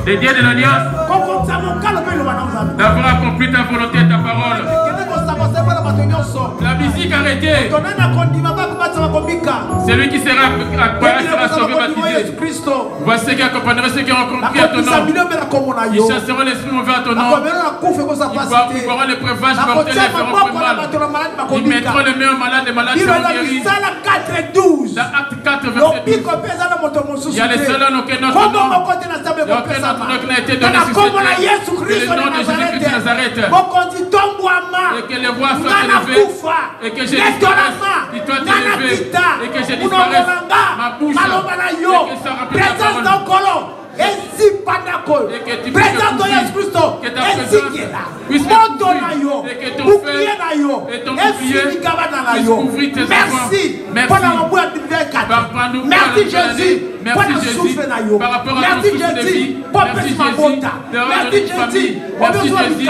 Les dieux de l'Alliance, d'avoir accompli ta volonté et ta parole. La musique arrêtée. Celui qui sera accompagné sera sauvé, baptisé. Voici ceux qui accompagneront ceux qui ont compris à ton nom. Ils chasseront l'esprit mauvais à ton nom. Ils feront les breuvages mortels et feront plus mal. Ils mettront les mains aux malades, les malades seront guéris. Dans Acte 4, verset 12. Il y a les seuls noms que notre nom. Aucun autre nom qui n'a été donné sur cette terre. C'est le nom de Jésus-Christ de Nazareth. Et que les voix soient élevées. Et que je disparaisse. Dis-toi t'élever. Et que je disparaisse. Ma bouche. Et que ça remplit ta parole. Et que tu puisses que ta présence puisse m'ouvrir. Et que ton feu et ton bouclier puissent couvrir tes enfants. Merci Jésus. Merci Jésus. Par rapport à ton souffle de vie. Merci Jésus. Merci Jésus.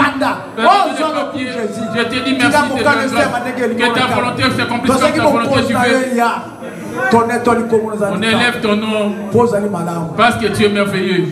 Merci Jésus. Je te dis merci Seigneur. Que ta volonté s'accomplisse comme ta volonté tu veux. On élève ton nom parce que tu es merveilleux.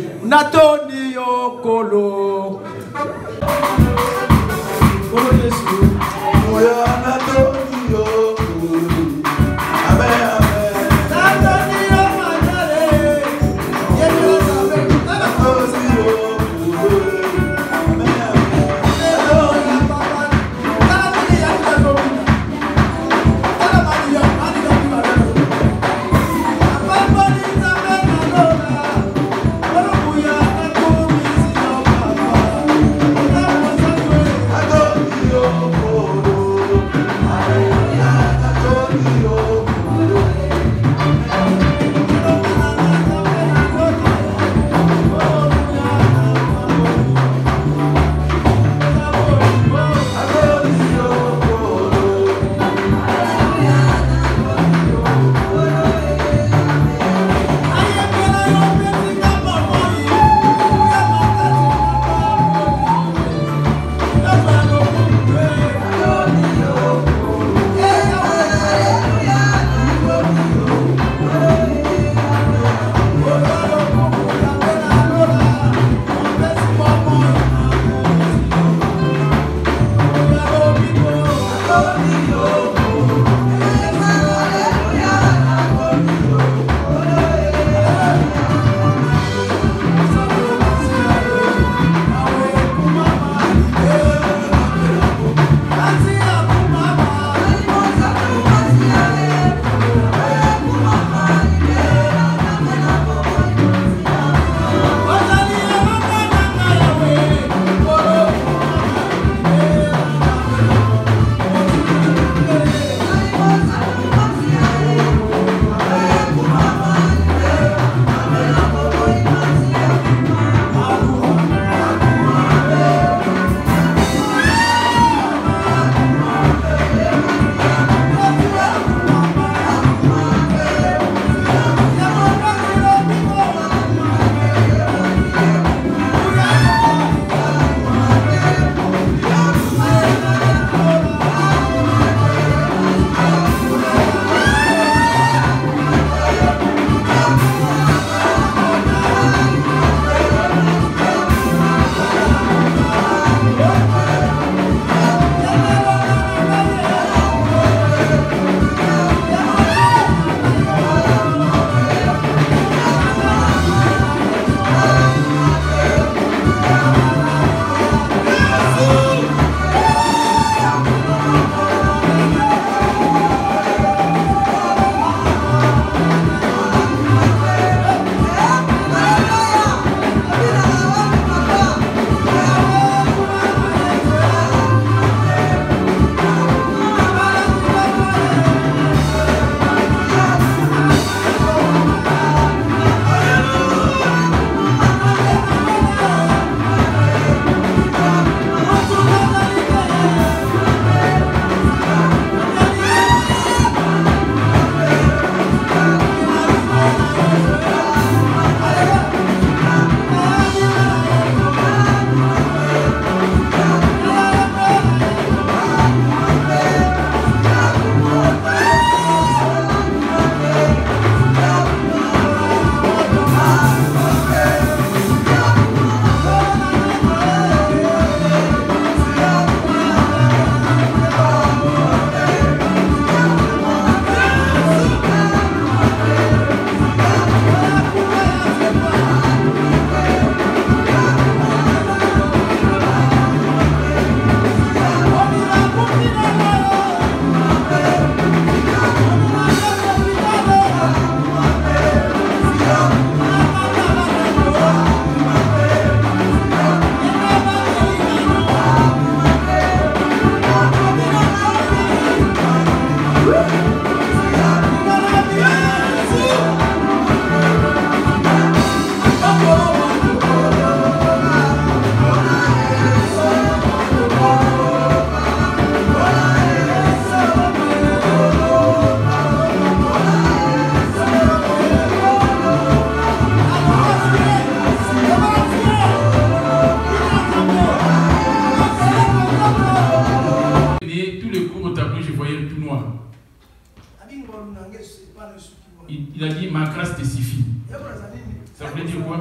dire quoi?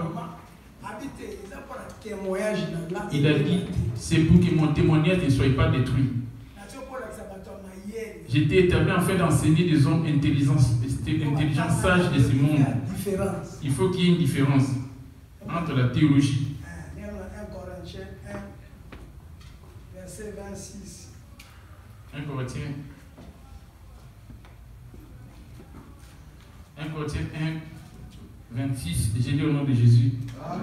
Il a dit, c'est pour que mon témoignage ne soit pas détruit. J'étais établi en fait d'enseigner des hommes intelligents, sages de ce monde. Il faut qu'il y ait une différence entre la théologie. 1 Corinthiens 1, verset 26. 1 Corinthiens 1, 26, j'ai lu au nom de Jésus. Amen.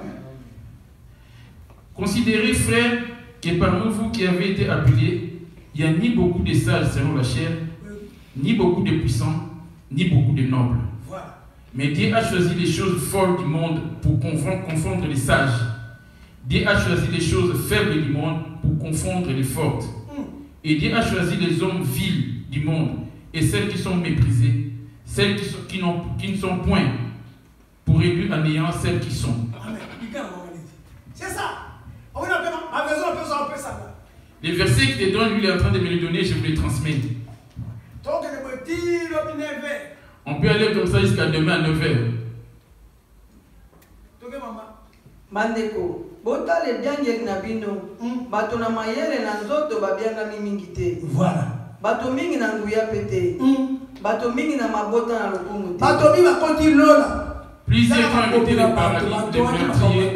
Considérez, frères, que parmi vous qui avez été appelés, il n'y a ni beaucoup de sages selon la chair, ni beaucoup de puissants, ni beaucoup de nobles. Voilà. Mais Dieu a choisi les choses folles du monde pour confondre les sages. Dieu a choisi les choses faibles du monde pour confondre les fortes. Et Dieu a choisi les hommes vils du monde et celles qui sont méprisées, celles qui ne sont point, pour réduire à néant celles qui sont. C'est ça. Les versets qu'il te donne, lui, il est en train de me les donner, je vous les transmets. On peut aller comme ça jusqu'à demain à 9h. Mandeko, bota le biangeli na bino, bato na mayele na nzoto babianga mingi te. Voilà. Bato mingi na nguya pete. Bato mingi na mabota na lokumu te. Bato mingi bakoti lola. Plusieurs qui ont été le paradis, des meurtriers,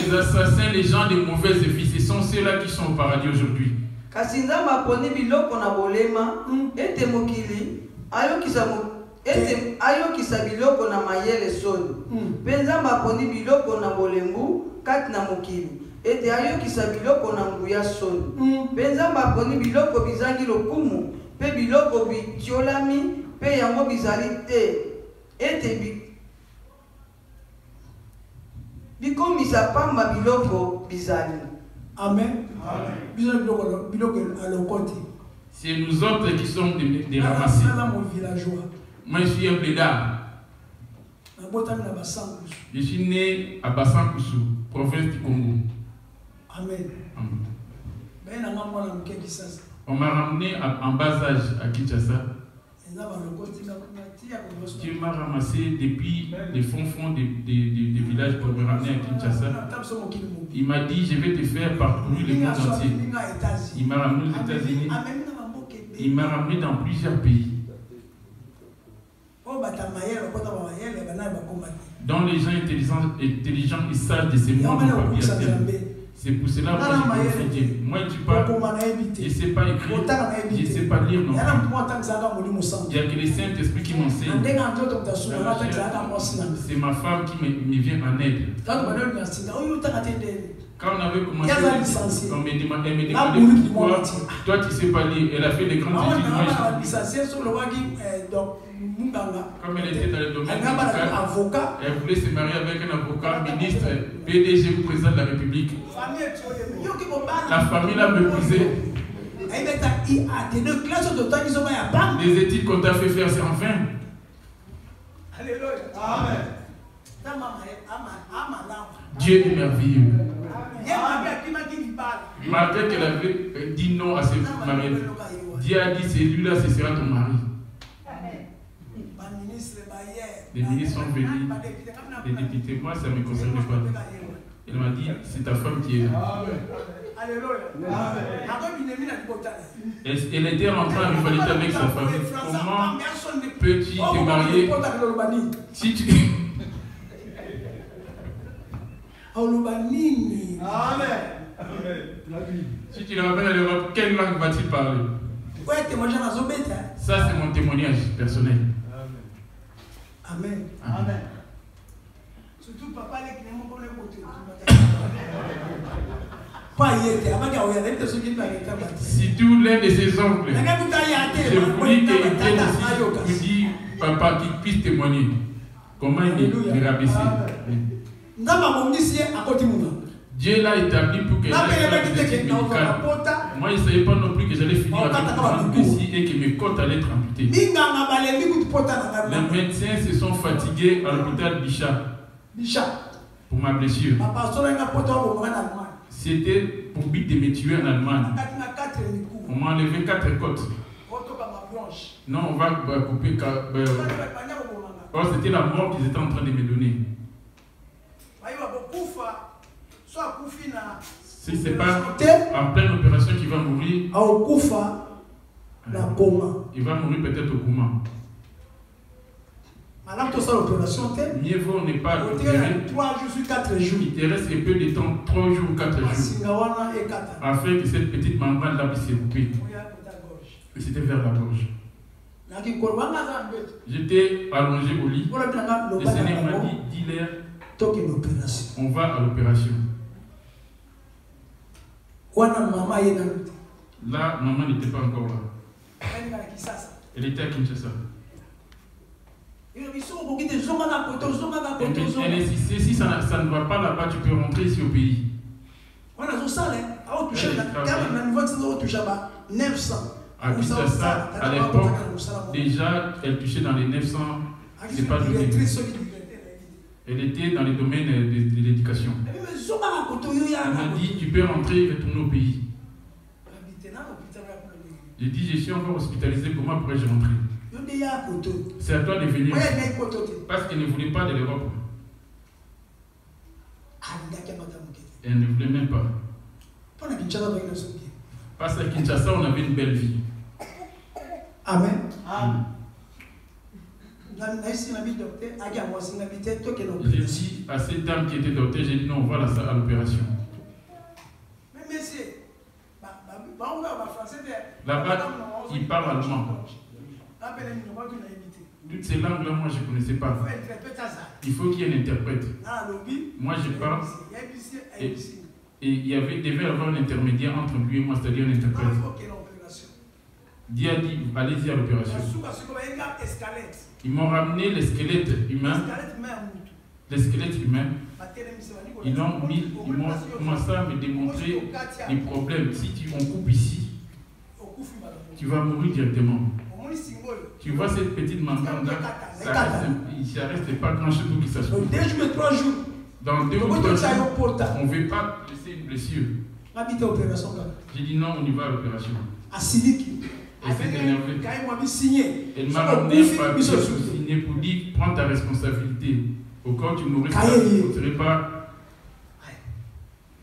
les assassins, les gens de mauvaise vie, ce sont ceux-là qui sont au paradis aujourd'hui. Kasi nzamba poni biloko na bolema, ete mokili, ayokisa biloko na mayele soni. Pe nzamba poni biloko na bolembu, kati na mokili, ete ayokisa biloko na nguya soni. Pe nzamba poni biloko bizangi lokumu, pe biloko bitiolami, pe yango bizali te, ete bikomisa pamba biloko bizali. Amen. C'est nous autres qui sommes des ramassés. Moi, je suis un blédard. Je suis né à Bassankoussou, province du Congo. Amen. On m'a ramené en bas âge à Kinshasa. Dieu m'a ramassé depuis les fonds des villages pour me ramener à Kinshasa. Il m'a dit, je vais te faire parcourir le monde entier. Il m'a ramené aux États-Unis. Il m'a ramené dans plusieurs pays. Dont les gens intelligents et sages de ces mondes n'ont pas pu atteindre. C'est pour cela que je me dis, moi je ne sais pas écrire, je ne sais pas lire non plus. Il n'y a que le Saint-Esprit qui m'enseigne. C'est ma femme qui me vient en aide. Quand on avait commencé, on me demandait pourquoi toi tu ne sais pas lire. Elle a fait des grandes études. Comme elle était dans le domaine médical, elle voulait se marier avec un avocat, ministre, PDG ou président de la République. La famille l'a méprisé. Les études qu'on t'a fait faire, c'est en vain. Alléluia. Amen. Dieu est merveilleux. Malgré qu'elle avait dit non à ses maris, Dieu a dit, celui-là, ce sera ton mari. Les ministres sont venus, les députés, moi ça ne me concerne pas. Elle m'a dit, c'est ta femme qui est là. Elle était rentrée en rivalité avec sa famille. Comment peux-tu te marier si tu... Si tu le ramènes à l'Europe, quelle langue va-t-il parler? Ça, c'est mon témoignage personnel. Amen. Amen. Surtout papa qui n'est pas le côté. Si tout l'un de ses oncles, je voulais qu'il vienne ici pour dire papa qu'il puisse témoigner comment il est rabaissé. Dieu l'a établi pour que j'aille faire des études médicales. Moi, je ne savais pas non plus que j'allais finir avec une vessie et que mes côtes allaient être amputées. Les médecins se sont fatigués à l'hôpital Bichat pour ma blessure. C'était pour but de me tuer en Allemagne. On m'a enlevé 4 côtes. Non, on va couper. Oh, c'était la mort qu'ils étaient en train de me donner. Si ce n'est pas en pleine opération qu'il va mourir, il va mourir peut-être au coma. Mieux vaut ne pas opérer. 3 jours, 4 jours. Il te reste un peu de temps, 3 jours ou 4 jours. Afin que cette petite membrane là puisse se couper. Et c'était vers la gorge. J'étais allongé au lit. Le Seigneur m'a dit, dis-leur, on va à l'opération. Là, maman n'était pas encore là. Elle était à Kinshasa. Elle insistait, si ça ne va pas là-bas, tu peux rentrer ici au pays. À Kinshasa, à l'époque, déjà, elle touchait dans les 900, c'est pas du début. Elle était dans le domaine de l'éducation. Elle m'a dit, tu peux rentrer et retourner au pays. J'ai dit, je suis encore hospitalisé, comment pourrais-je rentrer? C'est à toi de venir. Parce qu'elle ne voulait pas de l'Europe. Elle ne voulait même pas. Parce qu'à Kinshasa, on avait une belle vie. Amen. J'ai dit à cette dame qui était docteur, j'ai dit non, on va à l'opération. Là-bas, il parle allemand. Toutes ces langues-là, moi, je ne connaissais pas. Il faut qu'il y ait un interprète. Moi, je parle. Et il devait y avoir un intermédiaire entre lui et moi, c'est-à-dire un interprète. Dieu a dit, allez-y à l'opération. Ils m'ont ramené le squelette humain. Le squelette humain. Ils m'ont commencé à me démontrer les problèmes. Si on coupe ici, tu vas mourir directement. Tu vois cette petite membrane là, ça reste pas grand chose pour qu'il s'achève. Dans 2 ou 3 jours, on ne veut pas laisser une blessure. J'ai dit non, on y va à l'opération. Elle s'est énervée. Elle m'a ramené un papier signé pour dire prends ta responsabilité. Au cas où tu mourrais, tu ne serais pas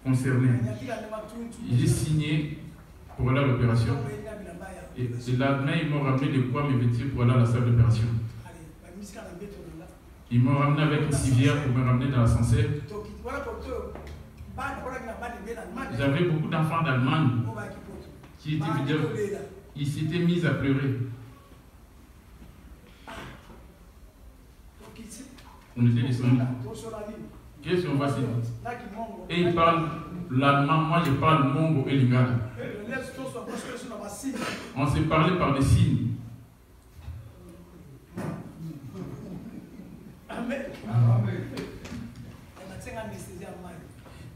concerné. J'ai signé pour aller à l'opération. Et le lendemain, ils m'ont ramené de quoi me vêtir pour aller à la salle d'opération. Ils m'ont ramené avec une civière pour me ramener dans l'ascenseur. J'avais beaucoup d'enfants d'Allemagne qui étaient venus. Ils s'étaient mis à pleurer. On était descendus. Qu'est-ce qu'on va se dire? Et ils parlent l'allemand, moi je parle mongo et lingala. On s'est parlé par des signes.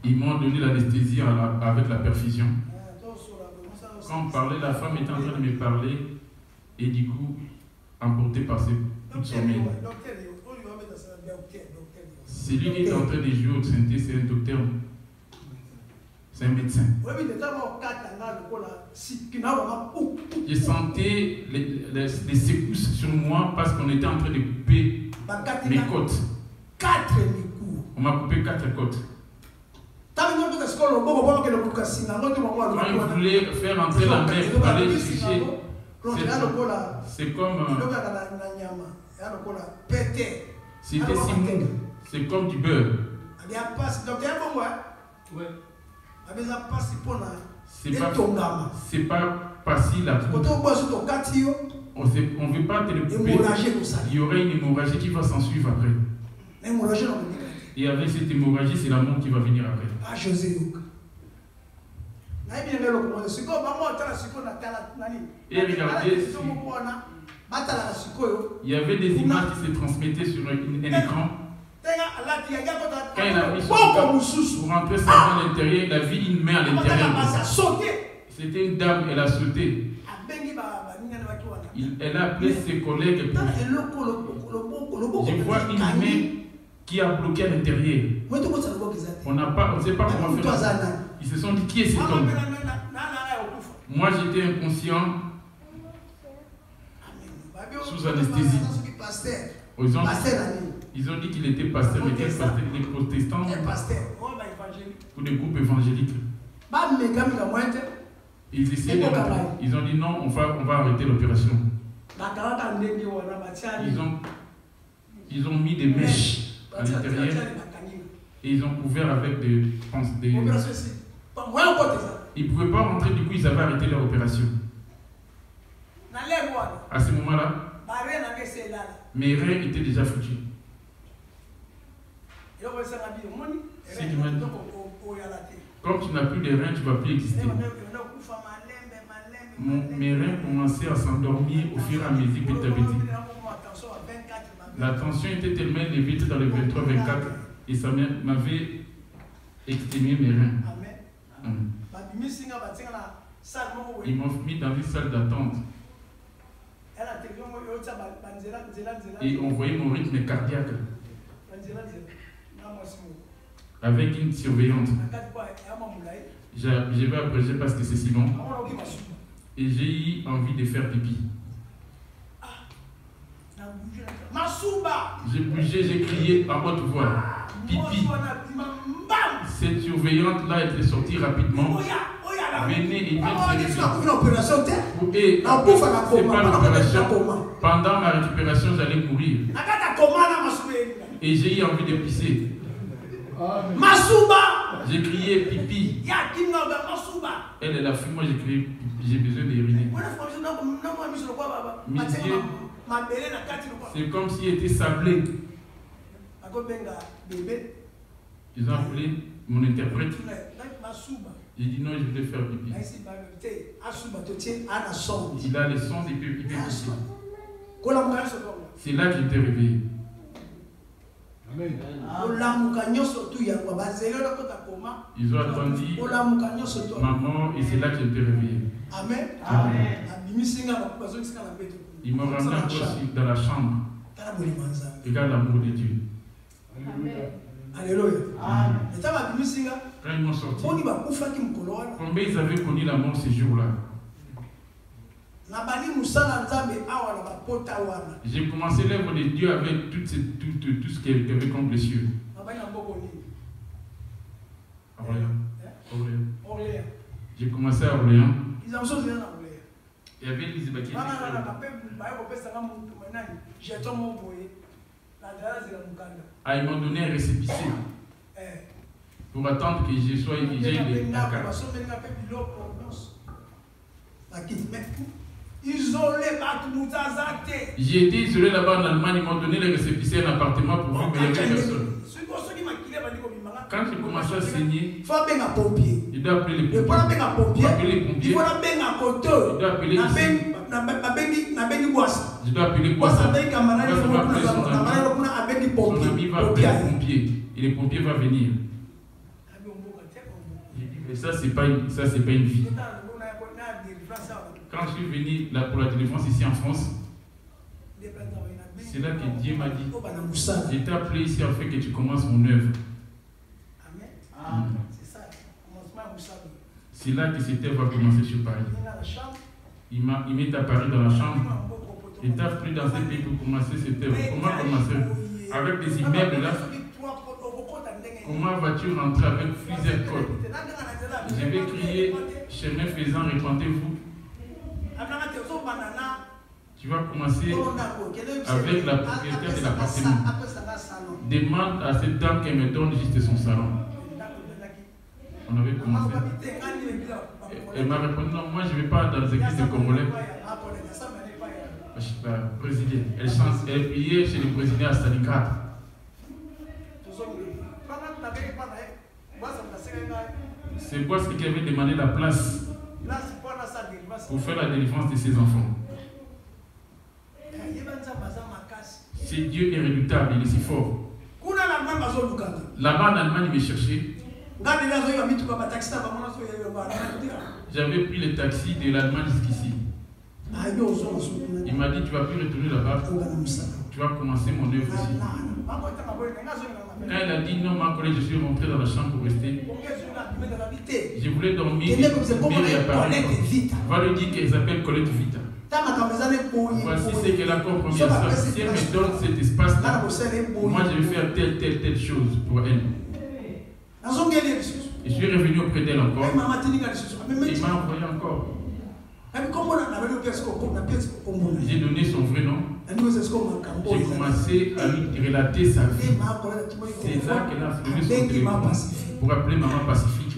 Ils m'ont donné l'anesthésie avec la perfusion. Quand on parlait, la femme était en train de me parler et du coup, emportée par ses coups de sommeil. Celui qui est en train de jouer au synthé, c'est un docteur. C'est un médecin. J'ai senti les secousses sur moi parce qu'on était en train de couper mes côtes. On m'a coupé 4 côtes. Quand il voulait faire entrer la mer pour aller chercher, c'est comme... C'était si mou. C'est comme du beurre. C'est pas facile à couper. On ne veut pas te le couper. Il y aurait une hémorragie qui va s'en suivre après. Et avec cette hémorragie, c'est la mort qui va venir après. Ah, José. Et regardez, il y avait des images qui se transmettaient sur un écran. Quand il a mis son pour rentrer sa main à l'intérieur, il a vu une main à l'intérieur. C'était une dame, elle a sauté. Elle a appelé ses collègues. Je vois une main qui a bloqué à l'intérieur. On ne sait pas comment faire. Ils se sont dit qui est cet homme. Moi j'étais inconscient sous anesthésie. Ils ont dit qu'il était pasteur, mais quel pasteur? Des protestants ou des groupes évangéliques. Ils essaient de... Ils ont dit non, on va arrêter l'opération. Ils ont mis des mèches à l'intérieur et ils ont couvert avec des... Ils ne pouvaient pas rentrer, du coup ils avaient arrêté leur opération. À ce moment-là, mes reins étaient déjà foutus. Comme tu n'as plus de reins, tu ne vas plus exister. Mes reins commençaient à s'endormir au fur et à mesure petit à petit. La tension était tellement élevée dans le 23-24 et ça m'avait exténué mes reins. Amen. Ils m'ont mis dans une salle d'attente et on voyait mon rythme cardiaque avec une surveillante. J'avais apprécié parce que c'est si long et j'ai eu envie de faire pipi. J'ai bougé, j'ai crié à haute voix. Pipi. Cette surveillante-là était sortie rapidement. Venez et viens se c'est pas l'opération. Pendant ma récupération, j'allais mourir. Et j'ai eu envie de pisser. J'ai crié pipi. Elle est la fille, moi j'ai crié pipi. J'ai besoin d'uriner. Mes yeux, c'est comme s'il était sablé. Ils ont appelé mon interprète. J'ai dit non, je voulais faire pipi. Il a le son des pipi. C'est là que j'étais réveillé. Ils ont attendu ma mort et c'est là que j'étais réveillé. Amen. Ils m'ont ramené encore dans la chambre. Regarde l'amour de Dieu. Amen. Alléluia. Quand ils m'ont sorti, combien ils avaient connu la mort ces jours-là? J'ai commencé l'œuvre de Dieu avec tout ce qu'il y avait comme blessure. Orléans. J'ai commencé à Orléans. Il y avait Elisabeth qui était ils m'ont donné un récépissé pour attendre que je sois j'ai les cartes. J'ai été isolé là-bas en Allemagne, ils m'ont donné le récépissé un appartement pour vivre, mais il n'y avait personne. Quand j'ai commencé à saigner, il doit appeler les pompiers. Il doit appeler ici. Je dois appeler Boisse. Son ami va appeler les pompiers. Et les pompiers vont venir. J'ai dit, mais ça, c'est pas une vie. Quand je suis venu là pour la délivrance ici en France, c'est là que Dieu m'a dit, je t'ai appelé ici afin que tu commences mon œuvre. C'est là que cette œuvre va commencer sur Paris. Il m'est apparu dans la chambre. Il t'a pris dans ce pays pour commencer cette œuvre. Comment commencer? Avec des immeubles là. Comment vas-tu rentrer avec plusieurs codes? Je vais crier, chemin faisant, répandez-vous. Tu vas commencer avec la propriétaire de l'appartement. Demande à cette dame qu'elle me donne juste son salon. On avait commencé. Elle m'a répondu, non, moi je ne vais pas dans les églises de Congolais. Brésilien. Elle priait chez les Brésiliens à Stalingrad. C'est Boisse qui avait demandé la place pour faire la délivrance de ses enfants. C'est Dieu est redoutable, il est si fort. Là-bas en Allemagne, il me cherchait. J'avais pris le taxi de l'Allemagne jusqu'ici. Il m'a dit, tu ne vas plus retourner là-bas. Tu vas commencer mon œuvre ici. Quand il a dit non, ma collègue, je suis rentré dans la chambre pour rester. Je voulais dormir. Va lui dire qu'elle s'appelle Colette Vita. Voici ce qu'elle a comme première chose. Si elle me donne cet espace-là, moi je vais faire telle chose pour elle. Et Je suis revenu auprès d'elle encore. Il m'a envoyé encore. J'ai donné son vrai nom. J'ai commencé à lui relater sa vie. C'est là qu'elle a soulevé son téléphone pour appeler Maman Pacifique.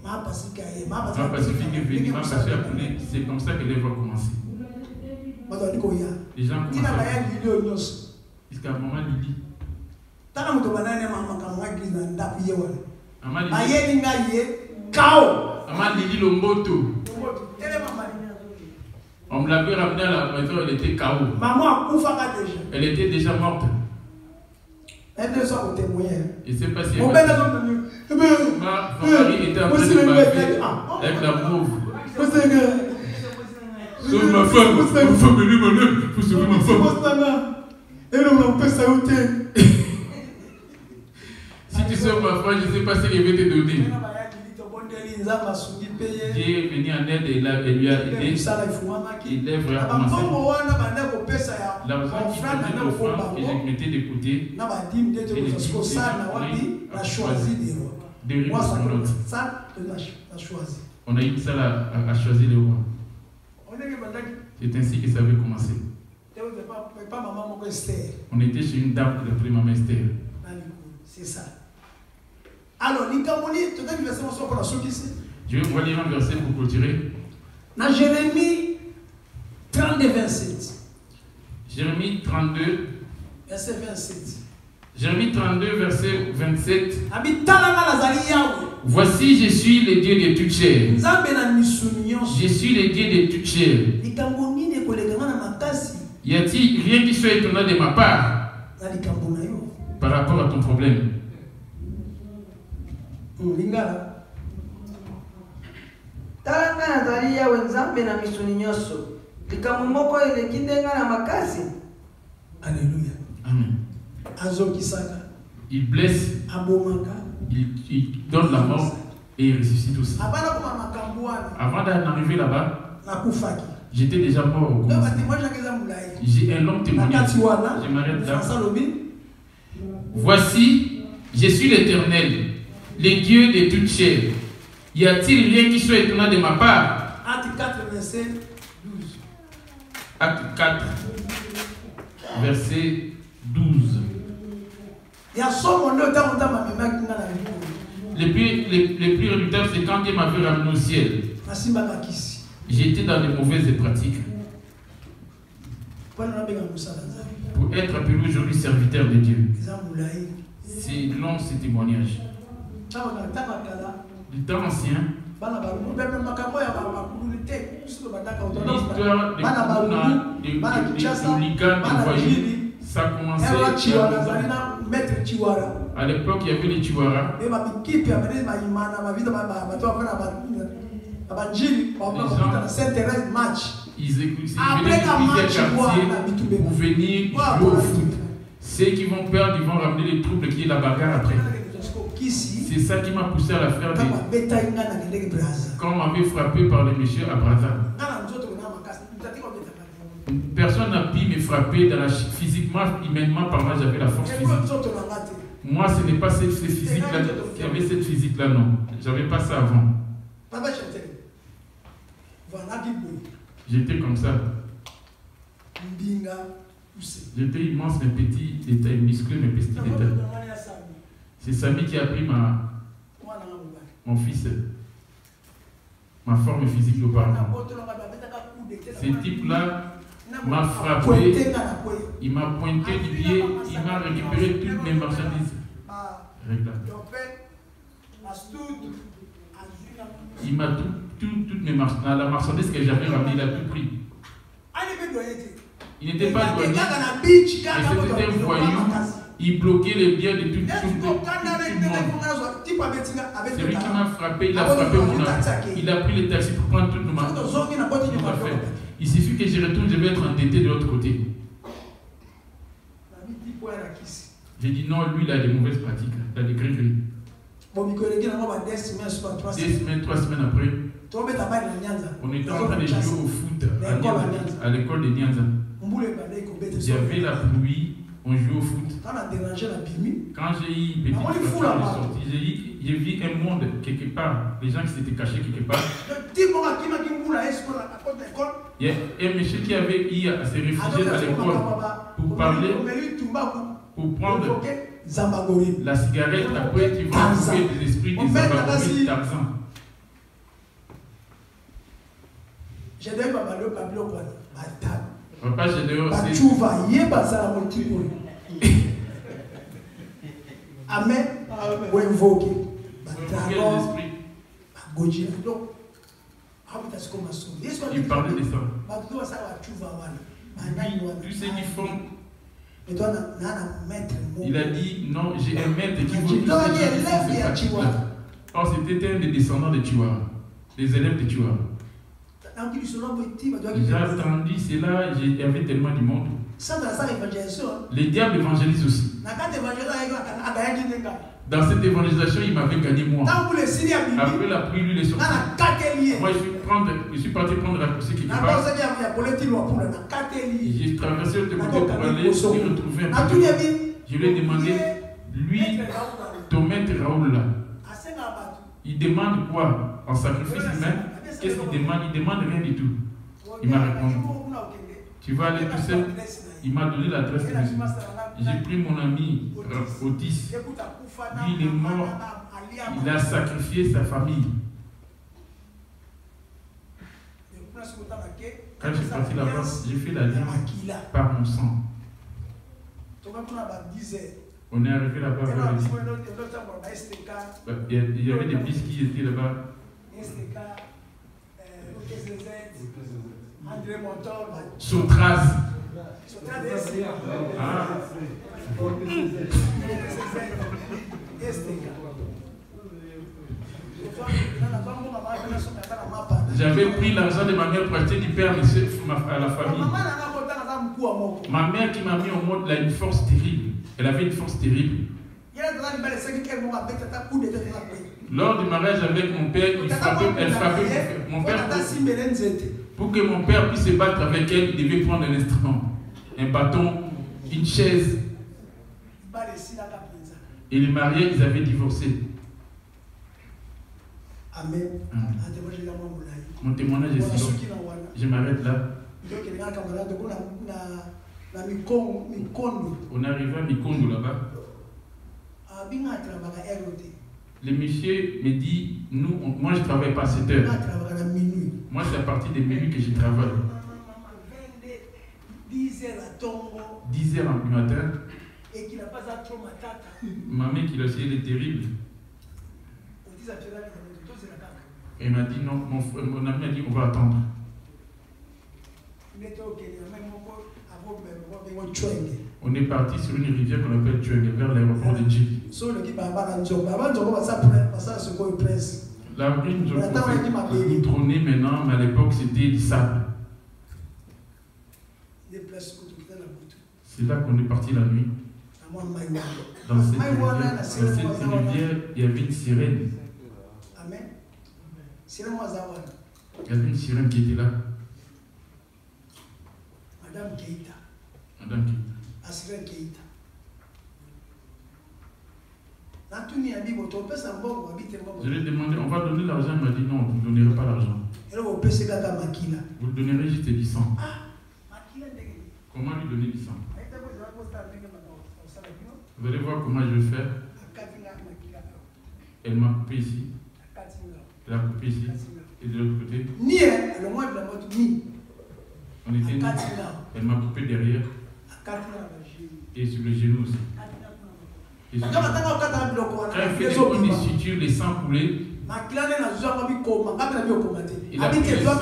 Maman Pacifique est venue, Maman Pacifique a appelé. C'est comme ça que les voix commencé. Les gens commencent. Jusqu'à un moment, Lily. Maman Lily Lomboto. On me l'avait ramenée à la maison, elle était KO. Elle était déjà morte. Je ne sais pas si mon mari était en train de baver avec la pauvre. Sauve ma femme, il faut sauver ma femme. Si tu sauves ma femme, je ne sais pas si elle va te donner. Dieu est venu en aide et lui a aidé. Il est vraiment commencé. L'argent qui donnait aux femmes que je mettais de côté, et les dix a choisi de rire pour son autre. On a eu ça à choisir les rois. C'est ainsi que ça avait commencé. On était chez une dame qui l'appelait Maman Esther. C'est ça. Alors, je vais vous lire un verset pour clôturer. Dans Jérémie 32, 27. Jérémie 32, verset 27. Jérémie 32, verset 27. Voici, je suis le Dieu de toute chair. Je suis le Dieu de toute chair. Y a-t-il rien qui soit étonnant de ma part par rapport à ton problème? Talanga nazali yawe nzambe na misuni nyonso likambo moko eleki ndenga na makasi. Alléluia. Amen. Il blesse, il donne la mort et il ressuscite aussi. Avant d'arriver là-bas, j'étais déjà mort au commencement. J'ai un long témoignage. Je m'arrête là. Voici, je suis l'Éternel, le Dieu de toute chair. Y a-t-il rien qui soit étonnant de ma part? Acte 4, verset 12. Acte 4, verset 12. Le plus redoutable, c'est quand Dieu m'avait ramené au ciel. J'étais dans les mauvaises pratiques. Pour être appelé aujourd'hui serviteur de Dieu. C'est long ce témoignage. Du temps ancien, l'histoire des hooligans, des voyous, ça commençait à l'époque, il y avait les Chihuahuas. Ils venaient de plusieurs quartiers pour venir jouer au foot. Ceux qui vont perdre, ils vont ramener les troubles qui est la bagarre après. C'est ça qui m'a poussé à la faire. Quand on m'avait frappé par les messieurs à Brazza. Personne n'a pu me frapper physiquement, humainement parlant, j'avais la force physique. Moi, ce n'est pas cette physique-là qui avait cette physique-là, non. J'avais pas ça avant. J'étais comme ça. J'étais immense, mais petit, de taille musclée, mais petit de taille. C'est Samy qui a pris mon fils, ma forme physique auparavant. Ce type-là m'a frappé, il m'a pointé du pied, il m'a récupéré toutes mes marchandises. Il m'a toutes mes marchandises, la marchandise que j'avais ramenée, il a tout pris. Il n'était pas douanier, mais c'était un voyou. Il bloquait les biens de tout le monde. C'est lui qui m'a frappé, il a frappé mon ami. Il a pris les taxis pour prendre toute nos affaires. Il suffit que je retourne, je vais être endetté de l'autre côté. J'ai dit non, lui il a des mauvaises pratiques, il a des gris-gris. 2 semaines, 3 semaines après, on était en train de jouer au foot à l'école de Nyanza. Il y avait la pluie, on jouait au foot. Quand j'ai eu une petite fracture, j'ai vu un monde quelque part, les gens qui s'étaient cachés quelque part. Il y a un monsieur qui avait eu à se réfugier à l'école pour parler, pour prendre la cigarette. Après, tu vas trouver des esprits des Zambagori, Tarzan. J'ai donné Pablo Papa, j'ai donné aussi. Amen. Ou invoquer. Il parlait de ça. Tous ceux qui font. Il a dit non, j'ai un maître qui vaut tous ces gens. Or, c'était un des descendants de Chihuahua, des élèves de Chihuahua. J'ai entendu cela, il y avait tellement du monde. Les diables évangélisent aussi. Dans cette évangélisation, il m'avait gagné moi. Après la pluie, lui, il est sorti. Moi, je suis parti prendre la poussée quelque part. J'ai traversé l'autre côté pour aller y retrouver un peu. Je lui ai demandé, lui, ton maître Raoul là, il demande quoi en sacrifice humain? Qu'est-ce qu'il demande? Il ne demande rien du tout. Il m'a répondu, tu vas aller tout seul. Il m'a donné l'adresse de monsieur. J'ai pris mon ami Otis. Lui, il est mort. Il a sacrifié sa famille. Quand je suis parti là-bas, j'ai fait la ligne par mon sang. On est arrivé là-bas vers le 10. Il y avait des bus qui étaient là-bas. Soutraz. J'avais pris l'argent de ma mère pour acheter du père à la famille. Ma mère qui m'a mis au monde, elle a une force terrible. Elle avait une force terrible. Lors du mariage avec mon père, elle frappait mon père. Pour que mon père puisse se battre avec elle, il devait prendre un instrument, un bâton, une chaise. Et les mariés, ils avaient divorcé. Amen. Mon témoignage est si long. Je m'arrête là. On est arrivé à Mikondo là-bas. Le monsieur me dit, moi je ne travaille pas à 7 heures. Moi c'est à partir de minuit que je travaille. 10 heures du matin. Ma mère qui l'a essayé, elle est terrible. Elle m'a dit non, mon ami a dit on va attendre. On est parti sur une rivière qu'on appelle Tchouengue, vers l'aéroport de Djibouti. La rue Ndjoko trônée maintenant, mais à l'époque c'était du sable. C'est là qu'on est parti la nuit. Dans cette rivière, il y avait une sirène. Il y avait une sirène qui était là. Madame Keita. Je lui ai demandé, on va donner l'argent. Il m'a dit non, vous ne donnerez pas l'argent. Vous le donnerez juste du sang. Comment lui donner du sang? Vous allez voir comment je vais faire. Elle m'a coupé ici. Elle a coupé ici. Et de l'autre côté. On était nus. Elle m'a coupé derrière. Et sur le genou aussi. Quand elle fait des bonnes sutures, les sangs coulés. Il a pris le sang.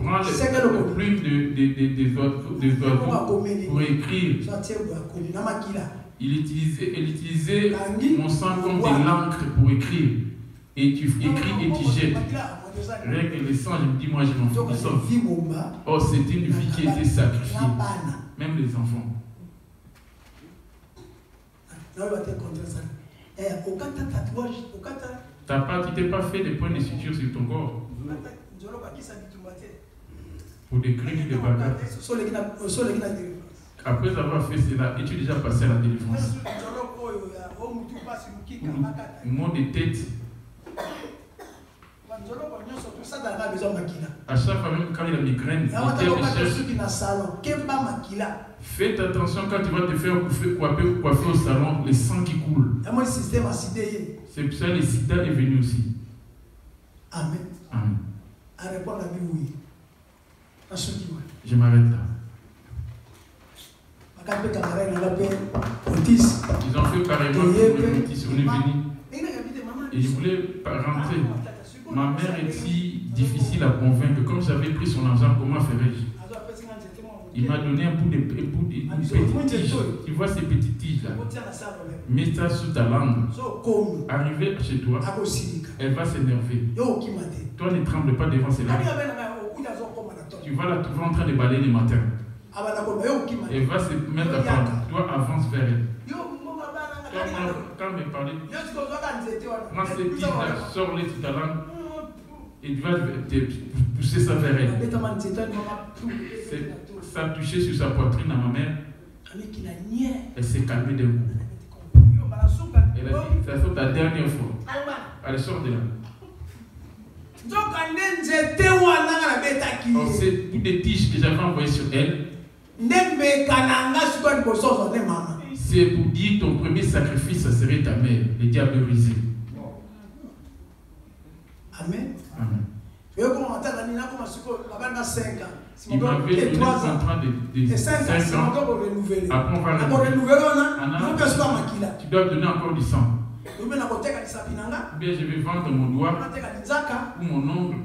Prends le plume des oiseaux pour écrire. Elle utilisait mon sang comme de l'encre pour écrire. Et tu écris et tu jettes. Rien que le sang, je me dis, moi je m'en fous du sang. Oh, c'était une vie qui était sacrifiée. Même les enfants. Tu t'es pas fait des points de suture sur ton corps pour des crimes de bagarre. Après avoir fait cela, es-tu déjà passé à la délivrance? Mot de tête. À chaque fois, même quand il a migraine, faites attention quand tu vas te faire coiffer au salon, le sang qui coule. C'est pour ça que le sida est venu aussi. Amen. Amen. Je m'arrête là. Ils ont fait carrément pour le petit, on est venu. Et je voulais rentrer. Ma mère est si difficile à convaincre. Comme j'avais pris son argent, comment ferais-je? Il m'a donné un bout de petite tige. Tu vois ces petites tiges là? Mets ça sous ta langue. Arrivé chez toi, elle va s'énerver. Toi, ne tremble pas devant ses larmes. Tu vas la trouver en train de balayer le matin. Elle va se mettre à parler. Toi, avance vers elle. Toi, quand elle me parlait, prends cette tige là, sors-les sous ta langue. Et tu vas te pousser ça vers elle. Ça a touché sur sa poitrine à ma mère. Elle s'est calmée d'un coup. Elle a dit, ça sort la dernière fois. Elle sort de là. C'est toutes les tiges que j'avais envoyées sur elle. C'est pour dire ton premier sacrifice, ça serait ta mère, le diable brisé. Amen. Amen. Il m'avait donné un contrat de 5 ans. Après, on va renouveler. Tu dois donner encore du sang. Ou bien je vais vendre mon doigt, ou mon ongle,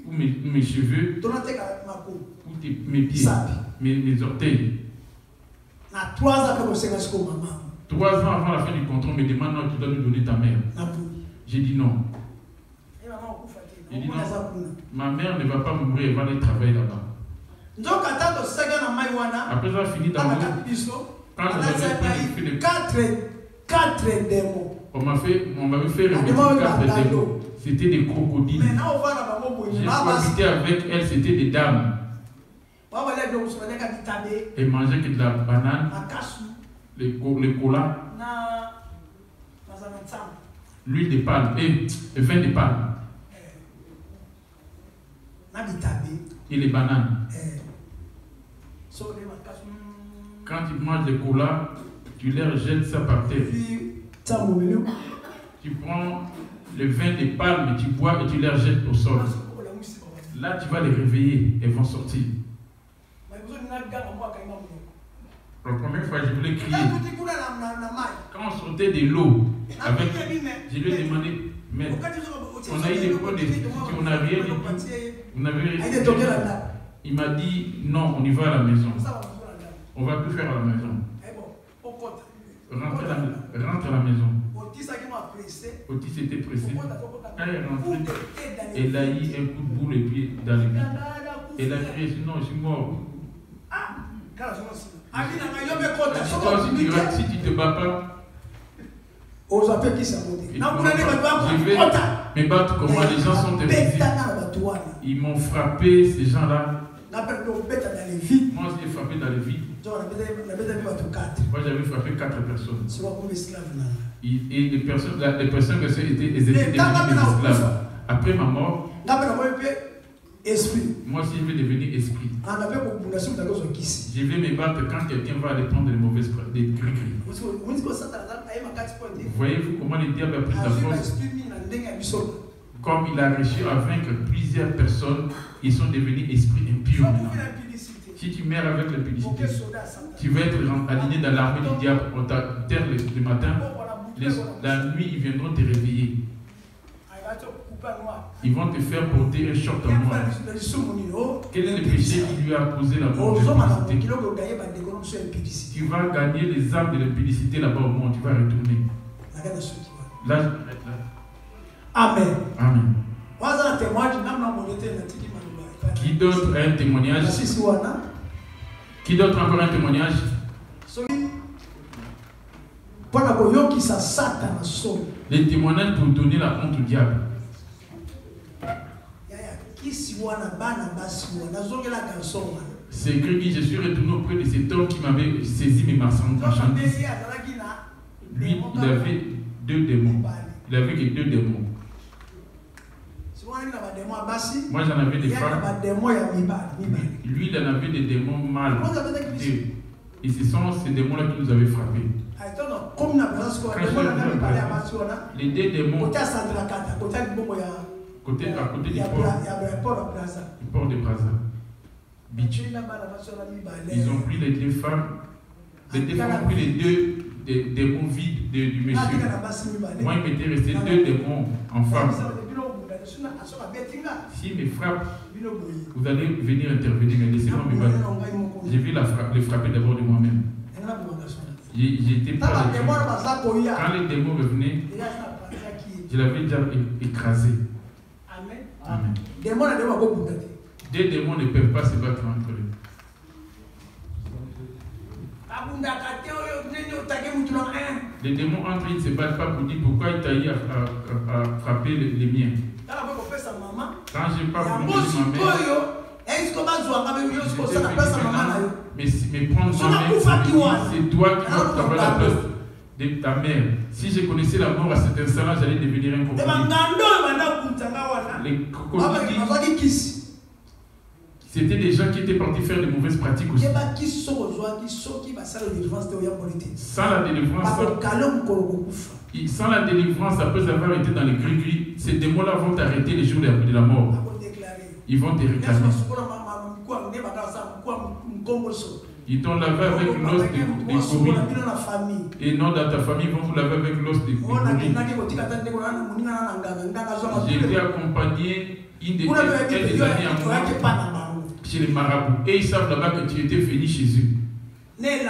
ou mes cheveux, ou mes pieds, mes orteils. 3 ans avant la fin du contrat, on me demande non, tu dois nous donner ta mère. J'ai dit non. J'ai dit non, ma mère ne va pas mourir, elle va aller travailler là-bas. Après avoir fini dans l'eau, quand j'avais fait 4 démons. On m'avait fait remettre 4 démons. C'était des crocodiles. J'ai cohabité avec elles, c'était des dames. Elles mangeaient que de la banane, le cola, l'huile de palme et le vin de palme. Et les bananes. Quand tu manges le cola, tu leur jettes ça par terre. Tu prends le vin de palme, tu bois et tu leur jettes au sol. Là, tu vas les réveiller, elles vont sortir. La première fois, je voulais crier. Quand on sortait de l'eau, je lui ai demandé, mais on a eu des points de si on n'a rien dit. Vous n'avez rien dit. Il m'a dit, non, on y va à la maison. On va tout faire à la maison. Rentre à la maison. Otis était pressé. Quand elle est rentrée, elle a eu un coup de boule et puis dans le vide. Elle a crié, sinon je suis mort. Si tu ne te bats pas, je vais me battre comment les gens sont terrorisés. Ils m'ont frappé, ces gens-là. Moi, j'ai frappé dans le vide. Moi, j'avais frappé 4 personnes. Et les personnes que étaient devenues des esclaves. Après ma mort, moi aussi je vais devenir esprit. Je vais me battre quand quelqu'un va aller prendre les mauvaises des gris-gris. Voyez-vous comment le diable a pris sa force? Comme il a réussi à vaincre plusieurs personnes, ils sont devenus esprits impurs. Si tu meurs avec l'impudicité, tu vas être aligné dans l'armée du diable. On t'enterre le matin, la nuit ils viendront te réveiller. Ils vont te faire porter un short en noir. Quel est le péché qui lui a causé la mort de l'impudicité? Tu vas gagner les âmes de l'impudicité là-bas au monde. Tu vas retourner. Là, je m'arrête là. Amen. Amen. Qui d'autre a un témoignage? Qui d'autre a encore un témoignage? Les témoignages pour donner la honte au diable. C'est écrit que je suis retourné auprès de cet homme qui m'avait saisi mes marchandises. Lui, il avait 2 démons. Il avait que 2 démons. Moi, j'en avais des femmes. Lui, il en avait des démons mâles. Et ce sont ces démons-là qui nous avaient frappés. Les 2 démons, à côté du port de Brazza. Ils ont pris les 2 femmes. Les 2 femmes ont pris les 2 démons vides du monsieur. Moi, il m'était resté 2 démons en femme. Si me frappe, vous allez venir intervenir, mais laissez-moi me battre. Je vais les frapper d'abord de moi-même. J'étais pas quand les démons revenaient, je l'avais déjà écrasé. Amen. 2 démons ne peuvent pas se battre entre eux. Les démons entre eux, ils ne se battent pas pour dire pourquoi il t'a eu à frapper les miens. Quand je parle pour ma mère, mais prendre ma mère, c'est toi qui vas prendre la place de ta mère. Si je connaissais la mort à cet instant-là, j'allais devenir un crocodile. Les crocodiles, c'était des gens qui étaient partis faire de mauvaises pratiques aussi. Sans la délivrance, après avoir été dans les gris-gris, ces démons-là vont t'arrêter les jours de la mort. Ils vont te réclamer. Ils t'ont lavé avec l'os des gorilles. Et non, dans ta famille, ils vont vous laver avec l'os des gorilles. J'ai été accompagné des années à moi chez les marabouts. Et ils savent là-bas que tu étais venu chez eux. Les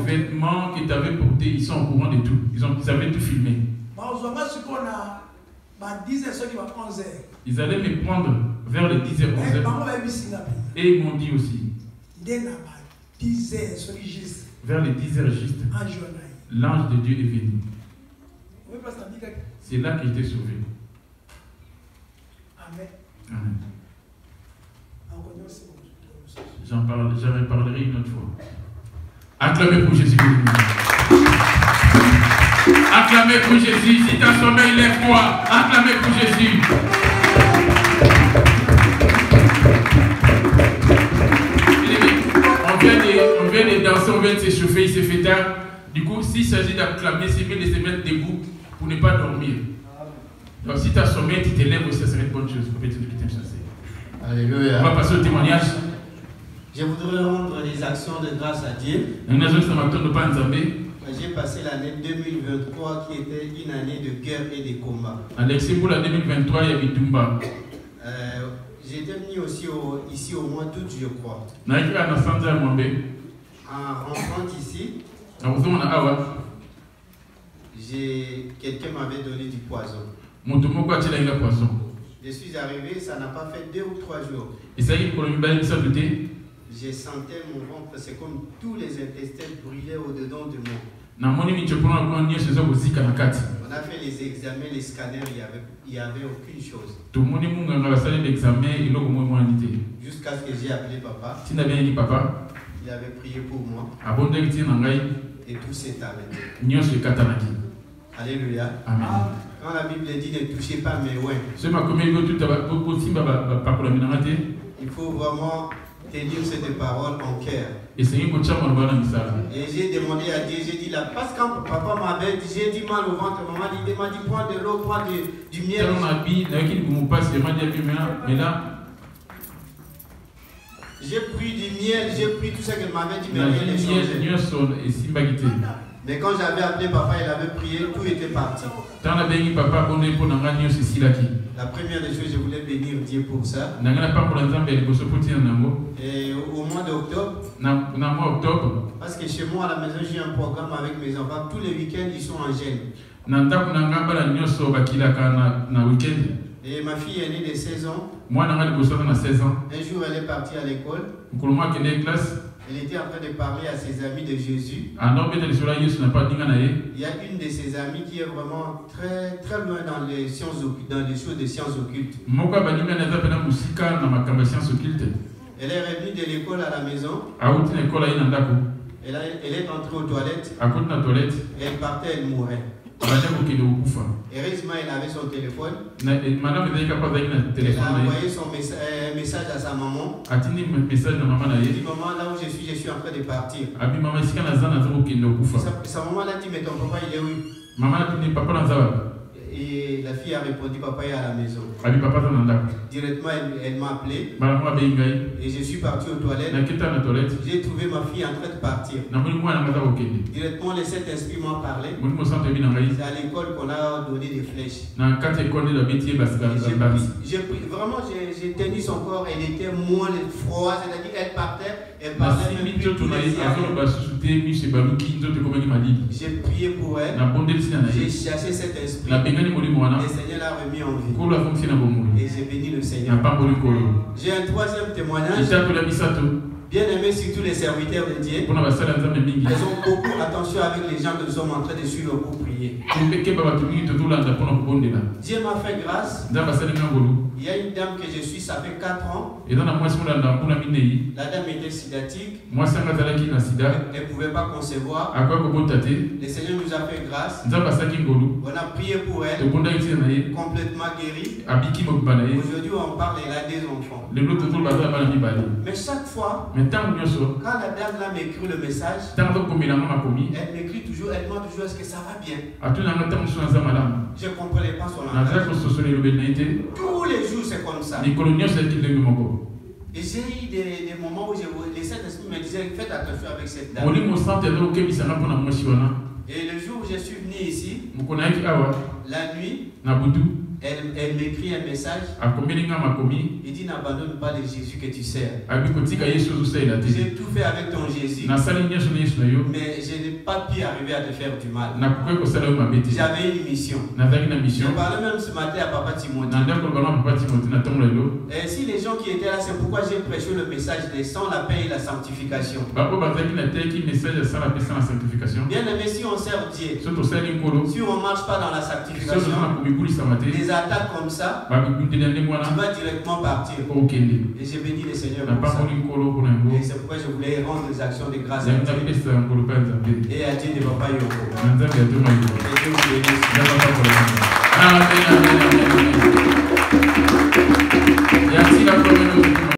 vêtements que tu avais portés, ils sont au courant de tout. Ils avaient tout filmé. Ils allaient me prendre vers les 10h, 11h. Et ils m'ont dit aussi, vers les 10h juste, l'ange de Dieu est venu. C'est là qu'il était sauvé. Amen. J'en reparlerai une autre fois. Acclamez pour Jésus. Acclamez pour Jésus. Si t'as sommeil, lève-toi. Acclamez pour Jésus. On vient de danser, on vient de s'échauffer, il s'est fait tard. Du coup, s'il s'agit d'acclamer, c'est mieux de se mettre debout pour ne pas dormir. Donc si tu as sommeil, tu te lèves aussi, ça serait une bonne chose. Alléluia. On va passer au témoignage. Je voudrais rendre les actions de grâce à Dieu. J'ai passé l'année 2023 qui était une année de guerre et de combat. Pour la 2023, il y a eu Tumba. J'étais venu aussi ici au mois d'août, je crois. En rentrant ici, quelqu'un m'avait donné du poison. Je suis arrivé, ça n'a pas fait 2 ou 3 jours. Je sentais mon ventre, c'est comme tous les intestins brûlaient au-dedans de moi. On a fait les examens, les scanners, il n'y avait aucune chose. Jusqu'à ce que j'ai appelé papa. Il avait prié pour moi. Et tout s'est arrêté. Alléluia. Amen. Quand la Bible dit ne touchez pas mes ouins, il faut vraiment tenir cette parole en cœur. Et j'ai demandé à Dieu, j'ai dit là, parce que quand papa m'avait dit, j'ai dit mal au ventre, maman m'a dit prends de l'eau, prends du miel. J'ai pris du miel, j'ai pris tout ça qu'elle m'avait dit, mais rien n'est changé. Mais quand j'avais appelé papa, il avait prié, tout était parti. La première des choses, je voulais bénir Dieu pour ça. Et au mois d'octobre, parce que chez moi à la maison, j'ai un programme avec mes enfants. Tous les week-ends, ils sont en jeûne. Et ma fille est née de 16 ans. Un jour, elle est partie à l'école. Elle était en train de parler à ses amis de Jésus. Il y a une de ses amies qui est vraiment très, très loin dans les sciences occultes, dans les choses de sciences occultes. Elle est revenue de l'école à la maison. Elle est entrée aux toilettes. Et elle partait, elle mourait. Heureusement, elle avait son téléphone. Elle a envoyé son message à sa maman. Elle dit, maman, là où je suis en train de partir. Sa maman a dit, mais ton papa, il est où? Et la fille a répondu, papa est à la maison. Directement, elle m'a appelé. Et je suis parti aux toilettes. J'ai trouvé ma fille en train de partir. Directement, le Saint-Esprit m'a parlé. C'est à l'école qu'on a donné des flèches. Vraiment, j'ai tenu son corps. Elle était moins froide. C'est-à-dire qu'elle partait. Elle parlait même plus. J'ai prié pour elle. J'ai chassé cet esprit. Le Seigneur l'a remis en vie. Et j'ai béni le Seigneur. J'ai un troisième témoignage. Bien aimé, surtout les serviteurs de Dieu. Ils ont beaucoup attention avec les gens que nous sommes en train de suivre pour prier. Dieu m'a fait grâce. Il y a une dame que je suis, ça fait 4 ans. La dame était sidatique. Elle ne pouvait pas concevoir. Le Seigneur nous a fait grâce. On a prié pour elle. Complètement guérie. Aujourd'hui, on parle, elle a des enfants. Mais chaque fois, quand la dame là m'écrit le message, elle m'écrit toujours, elle demande toujours est-ce que ça va bien. Je ne comprenais pas son langage. Tous les jours c'est comme ça. Et j'ai eu des moments où les Saint-Esprit me disaient faites attention avec cette dame. Et le jour où je suis venu ici, la nuit, elle m'écrit un message. Il dit n'abandonne pas le Jésus que tu sers. J'ai tout fait avec ton Jésus. Mais je n'ai pas pu arriver à te faire du mal. J'avais une mission. Je parlais même ce matin à Papa Timothée. Et si les gens qui étaient là, c'est pourquoi j'ai prêché le message des sans la paix et la sanctification. Bien aimé, si on sert Dieu, si on ne marche pas dans la sanctification, des attaques comme ça, tu vas directement partir. Et j'ai béni le Seigneur pour ça. Et c'est pourquoi je voulais rendre les actions de grâce à Dieu. Et à Dieu de Papa Yoko. Et Dieu vous bénisse.